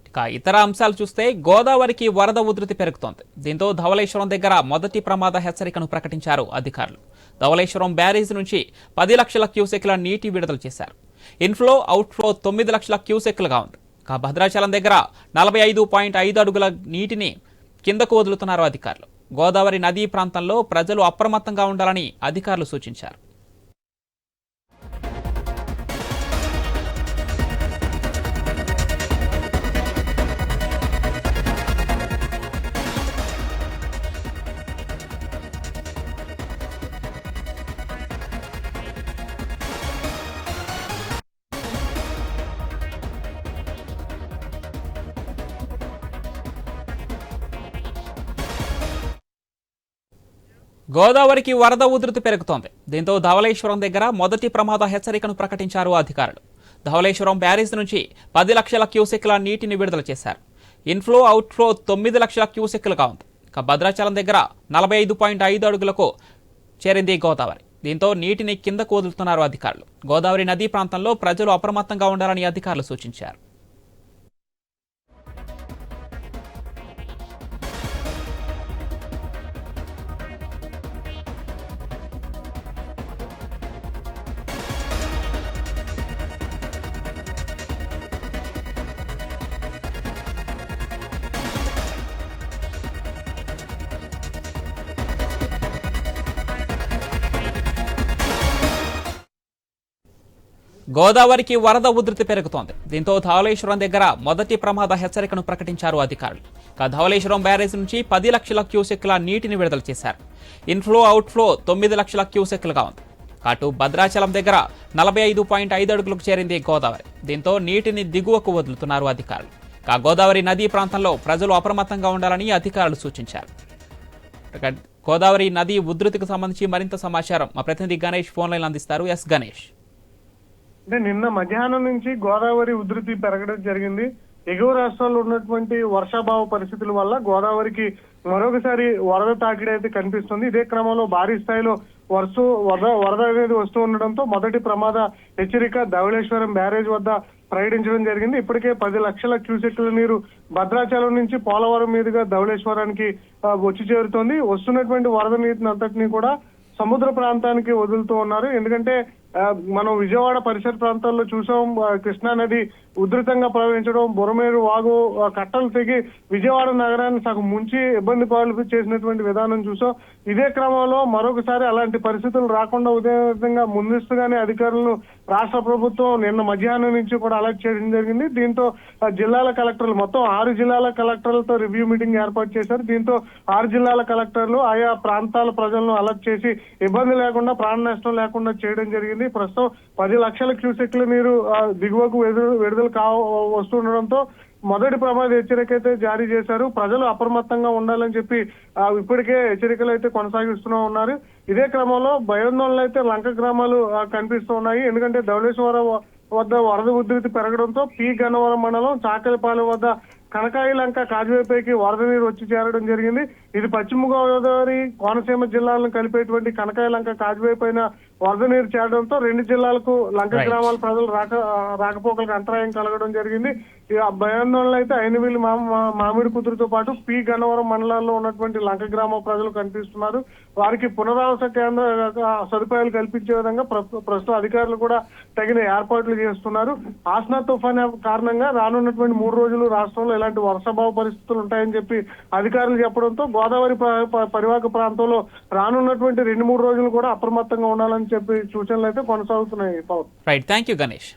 ఇక ఇతర అంశాలు చూస్తే గోదావరికి వరద ఉధృతి పెరుగుతోంది. దీంతో ధవళేశ్వరం దగ్గర మొదటి ప్రమాద హెచ్చరికను ప్రకటించారు అధికారులు. ధవళేశ్వరం బ్యారేజ్ నుంచి 10 లక్షల క్యూసెక్ల నీటి విడుదల చేశారు. ఇన్ఫ్లో అవుట్ఫ్లో 9 లక్షల క్యూసెక్లుగా ఉంది. ఇక భద్రాచలం దగ్గర 45.5 అడుగుల నీటిని కిందకు వదులుతున్నారు అధికారులు. గోదావరి నదీ ప్రాంతంలో ప్రజలు అప్రమత్తంగా ఉండాలని అధికారులు సూచించారు. గోదావరికి వరద ఉధృతి పెరుగుతోంది. దీంతో ధవళేశ్వరం దగ్గర మొదటి ప్రమాద హెచ్చరికను ప్రకటించారు అధికారులు. ధవళేశ్వరం బ్యారేజ్ నుంచి 10 లక్షల క్యూసెక్ల నీటిని విడుదల చేశారు. ఇన్ఫ్లో అవుట్ఫ్లో 9 లక్షల క్యూసెక్లుగా ఉంది. ఇక భద్రాచలం దగ్గర 45.5 అడుగులకు చేరింది గోదావరి. దీంతో నీటిని కిందకు వదులుతున్నారు అధికారులు. గోదావరి నదీ ప్రాంతంలో ప్రజలు అప్రమత్తంగా ఉండాలని అధికారులు సూచించారు. గోదావరికి వరద ఉధృతి పెరుగుతోంది. దీంతో ధవళేశ్వరం దగ్గర మొదటి ప్రమాద హెచ్చరికను ప్రకటించారు అధికారులు. ధవళేశ్వరం బ్యారేజ్ నుంచి 10 లక్షల క్యూసెక్ల నీటిని విడుదల చేశారు. ఇన్ఫ్లో అవుట్ఫ్లో 9 లక్షల క్యూసెక్లుగా ఉంది. అటు భద్రాచలం దగ్గర 45.5 అడుగులకు చేరింది గోదావరి. దీంతో నీటిని దిగువకు వదులుతున్నారు అధికారులు. గోదావరి నదీ ప్రాంతంలో ప్రజలు అప్రమత్తంగా ఉండాలని అధికారులు సూచించారు. గోదావరి నదీ ఉధృతికి సంబంధించి మరింత సమాచారం మా ప్రతినిధి గణేష్ ఫోన్ లైన్ అందిస్తారు. ఎస్ గణేష్. అంటే నిన్న మధ్యాహ్నం నుంచి గోదావరి ఉధృతి పెరగడం జరిగింది. ఎగువ రాష్ట్రాల్లో ఉన్నటువంటి వర్షాభావ పరిస్థితుల వల్ల గోదావరికి మరొకసారి వరద తాకిడి అయితే కనిపిస్తుంది. ఇదే క్రమంలో భారీ స్థాయిలో వరద అనేది వస్తూ ఉండడంతో మొదటి ప్రమాద హెచ్చరిక ధవళేశ్వరం బ్యారేజ్ వద్ద ప్రకటించడం జరిగింది. ఇప్పటికే 10 లక్షల క్యూసెక్ల నీరు భద్రాచలం నుంచి పోలవరం మీదుగా ధవళేశ్వరానికి వచ్చి చేరుతోంది. వస్తున్నటువంటి వరద నీటిని అంతటినీ కూడా సముద్ర ప్రాంతానికి వదులుతూ ఉన్నారు. ఎందుకంటే మనం విజయవాడ పరిసర ప్రాంతాల్లో చూసాం, కృష్ణా నది ఉధృతంగా ప్రవహించడం, బురమేరు వాగు కట్టలు తెగి విజయవాడ నగరాన్ని సగం ముంచి ఇబ్బంది పాలు చేసినటువంటి విధానం చూసాం. ఇదే క్రమంలో మరొకసారి అలాంటి పరిస్థితులు రాకుండా విధంగా ముందస్తుగానే అధికారులను రాష్ట్ర ప్రభుత్వం నిన్న మధ్యాహ్నం నుంచి కూడా అలర్ట్ చేయడం జరిగింది. దీంతో జిల్లాల కలెక్టర్లు మొత్తం 6 జిల్లాల కలెక్టర్లతో రివ్యూ మీటింగ్ ఏర్పాటు చేశారు. దీంతో 6 జిల్లాల కలెక్టర్లు ఆయా ప్రాంతాల ప్రజలను అలర్ట్ చేసి ఇబ్బంది లేకుండా, ప్రాణ నష్టం లేకుండా చేయడం జరిగింది. ప్రస్తుతం 10 లక్షల క్యూసెక్ల నీరు దిగువకు విడుదల వస్తుండడంతో మొదటి ప్రమాద హెచ్చరిక అయితే జారీ చేశారు. ప్రజలు అప్రమత్తంగా ఉండాలని చెప్పి ఇప్పటికే హెచ్చరికలు అయితే కొనసాగిస్తూ ఉన్నారు. ఇదే క్రమంలో భయాందోళనలు అయితే లంక గ్రామాలు కనిపిస్తూ ఉన్నాయి. ఎందుకంటే ధవళేశ్వరం వద్ద వరద ఉధృతి పెరగడంతో పి గన్నవరం మండలం చాకలిపాలెం వద్ద కనకాయి లంక కాజువేపైకి వరద నీరు వచ్చి చేరడం జరిగింది. ఇది పశ్చిమ గోదావరి, కోనసీమ జిల్లాలను కలిపేటువంటి కనకాయి లంక కాజువేపైన వరద నీరు చేరడంతో 2 జిల్లాలకు లంక గ్రామాల ప్రజలు రాకపోకలకు అంతరాయం కలగడం జరిగింది. భయాందోళనలు అయితే అయినవీళ్ళు మామిడి కుదురుతో పాటు పి గన్నవరం మండలాల్లో ఉన్నటువంటి లంక గ్రామ ప్రజలు కనిపిస్తున్నారు. వారికి పునరావాస కేంద్ర సదుపాయాలు కల్పించే విధంగా ప్రస్తుత అధికారులు కూడా తగిన ఏర్పాట్లు చేస్తున్నారు. ఆస్నా తుఫాన్ కారణంగా రానున్నటువంటి 3 రోజులు రాష్ట్రంలో ఇలాంటి వర్షాభావ పరిస్థితులు ఉంటాయని చెప్పి అధికారులు చెప్పడంతో గోదావరి పరివాహక ప్రాంతంలో రానున్నటువంటి 2-3 రోజులు కూడా అప్రమత్తంగా ఉండాలని చెప్పి సూచనలు అయితే కొనసాగుతున్నాయి. Right, thank you Ganesh.